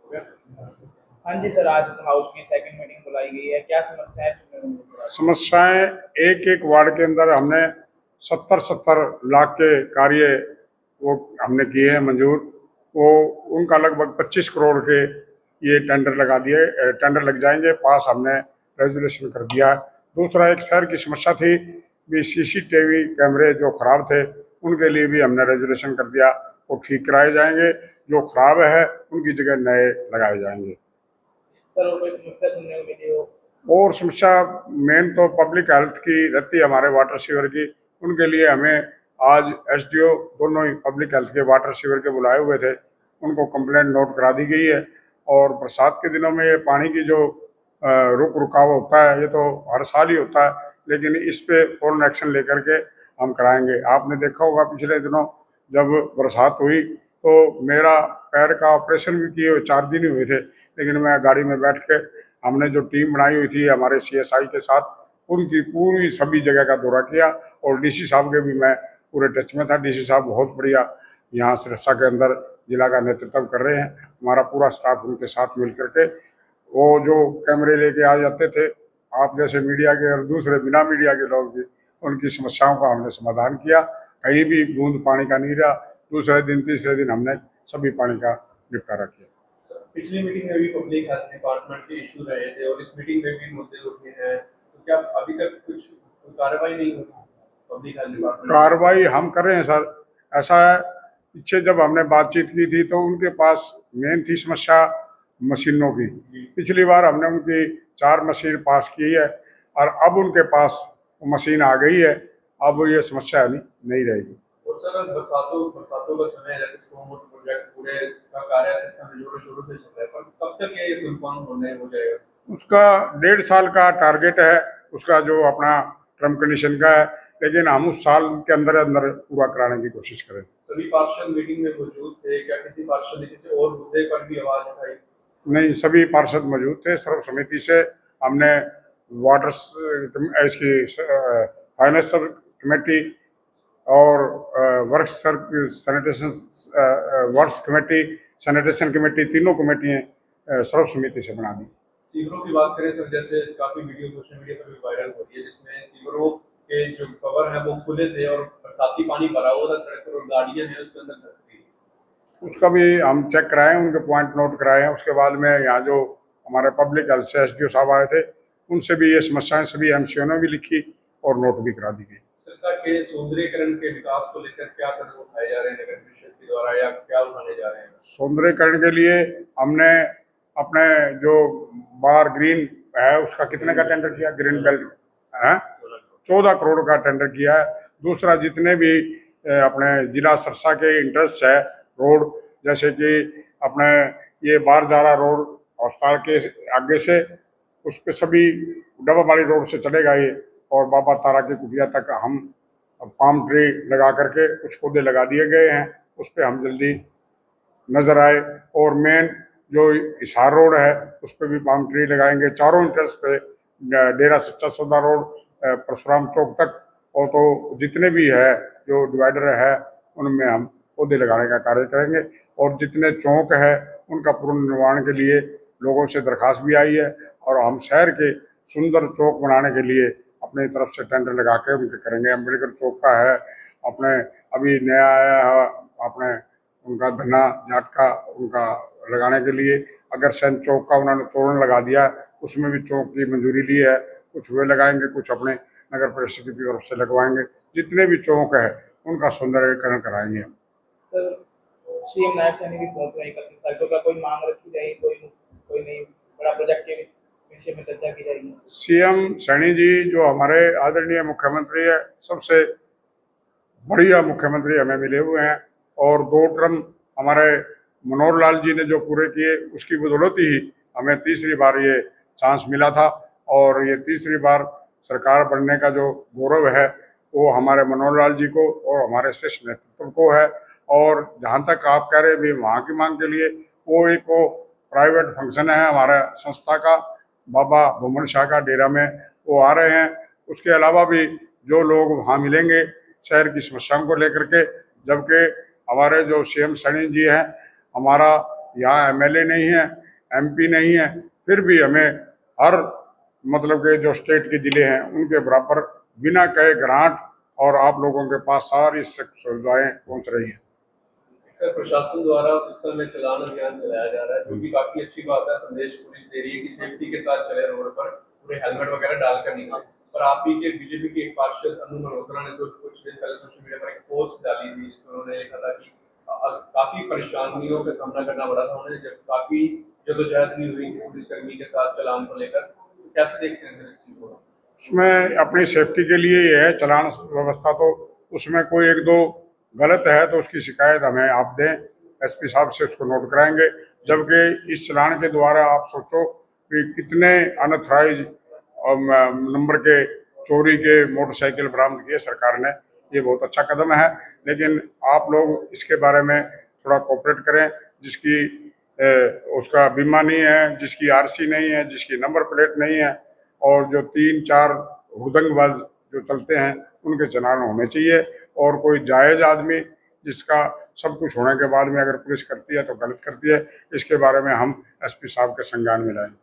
हाँ जी सर, आज हाउस की सेकंड मीटिंग बुलाई गई है, क्या समस्याएं सुनने को मिल रही है? समस्याएं एक एक वार्ड के अंदर हमने 70-70 लाख के कार्य वो हमने किए हैं मंजूर। वो उनका लगभग 25 करोड़ के ये टेंडर लग जाएंगे पास, हमने रेजोल्यूशन कर दिया है। दूसरा, एक शहर की समस्या थी भी सीसीटीवी कैमरे जो खराब थे उनके लिए भी हमने रेजोल्यूशन कर दिया, वो ठीक कराए जाएंगे। जो खराब है उनकी जगह नए लगाए जाएंगे। सर और कोई समस्या सुनने को मिली हो? और समस्या मेन तो पब्लिक हेल्थ की रहती है, हमारे वाटर सीवर की। उनके लिए हमें आज एसडीओ दोनों ही पब्लिक हेल्थ के वाटर सीवर के बुलाए हुए थे, उनको कंप्लेंट नोट करा दी गई है। और बरसात के दिनों में ये पानी की जो रुक रुकाव होता है, ये तो हर साल ही होता है, लेकिन इस पे फौरन एक्शन लेकर के हम कराएंगे। आपने देखा होगा पिछले दिनों जब बरसात हुई तो मेरा पैर का ऑपरेशन भी किए हुए 4 दिन ही हुए थे, लेकिन मैं गाड़ी में बैठ के, हमने जो टीम बनाई हुई थी हमारे सीएसआई के साथ, उनकी पूरी सभी जगह का दौरा किया। और डीसी साहब के भी मैं पूरे टच में था। डीसी साहब बहुत बढ़िया यहाँ सिरसा के अंदर जिला का नेतृत्व कर रहे हैं। हमारा पूरा स्टाफ उनके साथ मिल करके, वो जो कैमरे लेके आ जाते थे, आप जैसे मीडिया के और दूसरे बिना मीडिया के लोग भी, उनकी समस्याओं का हमने समाधान किया। कहीं भी बूंद पानी का नहीं रहा। दूसरे दिन तीसरे दिन हमने सभी पानी का निपटारा किया। पिछली मीटिंग में भी पब्लिक हेल्थ डिपार्टमेंट के इशू रहे थे और इस मीटिंग में भी मुद्दे उठे हैं, तो क्या अभी तक कुछ कार्रवाई नहीं हुई पब्लिक हेल्थ डिपार्टमेंट? कार्रवाई हम कर रहे हैं सर। ऐसा है, पीछे जब हमने बातचीत की थी तो उनके पास मेन थी समस्या मशीनों की। पिछली बार हमने उनकी 4 मशीन पास की है और अब उनके पास मशीन आ गई है। अब ये समस्या नहीं रहेगी। और सर बरसातों बरसातों का समय है, जैसे स्टॉर्म वाटर प्रोजेक्ट पूरे का कार्य सिस्टम जोरों शोरों से चल रहा है, पर कब तक ये संपन्न होने हो जाएगा? उसका 1.5 साल का टारगेट है, उसका जो अपना टर्म कंडीशन का है, लेकिन हम उस साल के अंदर अंदर पूरा कराने की कोशिश करें। सभी पार्षद मीटिंग में मौजूद थे, क्या किसी पार्षद ने किसी और मुद्दे पर भी आवाज उठाई? नहीं, सभी पार्षद मौजूद थे। सर्व समिति से हमने वाटर इसकी फाइनेंस सब कमेटी और works sanitation works committee, sanitation committee, तीनों कमेटियां सर्व समिति से बना दी। सीवरों की बात करें सर, जैसे काफी वीडियो सोशल मीडिया पर भी वायरल हो रही है जिसमें सीवरों के जो कवर है वो खुले थे और बरसाती पानी भरा हुआ था सड़क पर और गाड़ियां हैं उसके अंदर धंस गई। उसका भी हम चेक कराए, उनके पॉइंट नोट कराए हैं। उसके बाद में यहाँ जो हमारे पब्लिक हेल्थ से एसडीओ साहब आए थे, उनसे भी ये समस्याएं सभी एमसीओ ने भी लिखी और नोट भी करा दी गई। सिरसा के सौंदर्यीकरण के विकास को लेकर क्या कदम उठाए जा रहे हैं नगर परिषद के द्वारा या क्या उठाने जा रहे हैं? सौंदर्यीकरण के लिए हमने अपने जो बार ग्रीन है उसका कितने का टेंडर किया, ग्रीन बेल्ट है 14 करोड़ का टेंडर किया है। दूसरा, जितने भी अपने जिला सिरसा के इंटरेस्ट है रोड, जैसे कि अपने ये बारजारा रोड अस्पताल के आगे से, उस पे सभी डबल वाली रोड से चलेगा ये, और बाबा तारा की कुटिया तक हम पाम ट्री लगा करके कुछ पौधे लगा दिए गए हैं। उस पर हम जल्दी नजर आए। और मेन जो हिसार रोड है उस पर भी पाम ट्री लगाएंगे। चारों इंटरेस्ट पे डेरा सच्चा सौदा रोड परशुराम चौक तक, और तो जितने भी है जो डिवाइडर है उनमें हम पौधे लगाने का कार्य करेंगे। और जितने चौक है उनका पुनर्निर्माण के लिए लोगों से दरखास्त भी आई है, और हम शहर के सुंदर चौक बनाने के लिए अपनी तरफ से टेंडर लगा के उनके करेंगे। अम्बेडकर चौक का है अपने, अभी नया आया है अपने उनका धना जाट का, उनका लगाने के लिए। अगर सैन चौक का उन्होंने तोरण लगा दिया, उसमें भी चौक की मंजूरी ली है। कुछ वे लगाएंगे, कुछ अपने नगर परिषद की तरफ से लगवाएंगे। जितने भी चौक है उनका सौंदर्यीकरण कराएंगे। सर सीएम नायब सैनी भी पहुंच रहे हैं तारीखों का, कोई मांग रखी जाएगी, कोई नहीं बड़ा प्रोजेक्ट के विषय में चर्चा की जाएगी? सीएम सैनी जी जो हमारे आदरणीय मुख्यमंत्री है, सबसे बढ़िया मुख्यमंत्री हमें मिले हुए हैं। और 2 टर्म हमारे मनोहर लाल जी ने जो पूरे किए, उसकी बदौलत ही हमें तीसरी बार ये चांस मिला था। और ये तीसरी बार सरकार बनने का जो गौरव है वो हमारे मनोहर लाल जी को और हमारे शीर्ष नेतृत्व को है। और जहाँ तक आप कह रहे हैं भी वहाँ की मांग के लिए, वो प्राइवेट फंक्शन है हमारा संस्था का, बाबा भूमन शाह का डेरा में वो आ रहे हैं। उसके अलावा भी जो लोग वहाँ मिलेंगे शहर की समस्याओं को लेकर के, जबकि हमारे जो सीएम सैनी जी हैं, हमारा यहाँ एमएलए नहीं है, एमपी नहीं है, फिर भी हमें हर मतलब के जो स्टेट के जिले हैं उनके बराबर बिना कहे ग्रांट और आप लोगों के पास सारी सुविधाएं पहुंच रही हैं। सर, प्रशासन द्वारा सिस्टम में चलान अभियान चलाया जा रहा है, जो कि काफी अच्छी बात है। संदेश पुलिस दे रही है कि सेफ्टी के साथ चले रोड पर, पूरे हेलमेट वगैरह डालकर निकले। पर आप भी के बीजेपी के एक पार्षद अनु मल्होत्रा ने तो कुछ दिन पहले सोशल मीडिया पर एक पोस्ट डाली थी जिसमें उन्होंने लिखा था कि काफी परेशानियों का सामना करना पड़ा था उन्हें, जब काफी जद्दोजहद नहीं हुई थी पुलिसकर्मी के साथ चलान को लेकर। तो कैसे देखते हैं इस चीज को? उसमें अपनी सेफ्टी के लिए ये है चालान व्यवस्था, तो उसमें कोई एक दो गलत है तो उसकी शिकायत हमें आप दें, एसपी साहब से उसको नोट कराएंगे। जबकि इस चालान के द्वारा आप सोचो कि कितने अनऑथराइज नंबर के चोरी के मोटरसाइकिल बरामद किए सरकार ने, ये बहुत अच्छा कदम है। लेकिन आप लोग इसके बारे में थोड़ा कोऑपरेट करें। जिसकी उसका बीमा नहीं है, जिसकी आरसी नहीं है, जिसकी नंबर प्लेट नहीं है और जो 3-4 हुड़दंगबाज जो चलते हैं उनके चालान होने चाहिए। और कोई जायज़ आदमी जिसका सब कुछ होने के बाद में अगर पुलिस करती है तो गलत करती है, इसके बारे में हम एसपी साहब के संज्ञान में लाएंगे।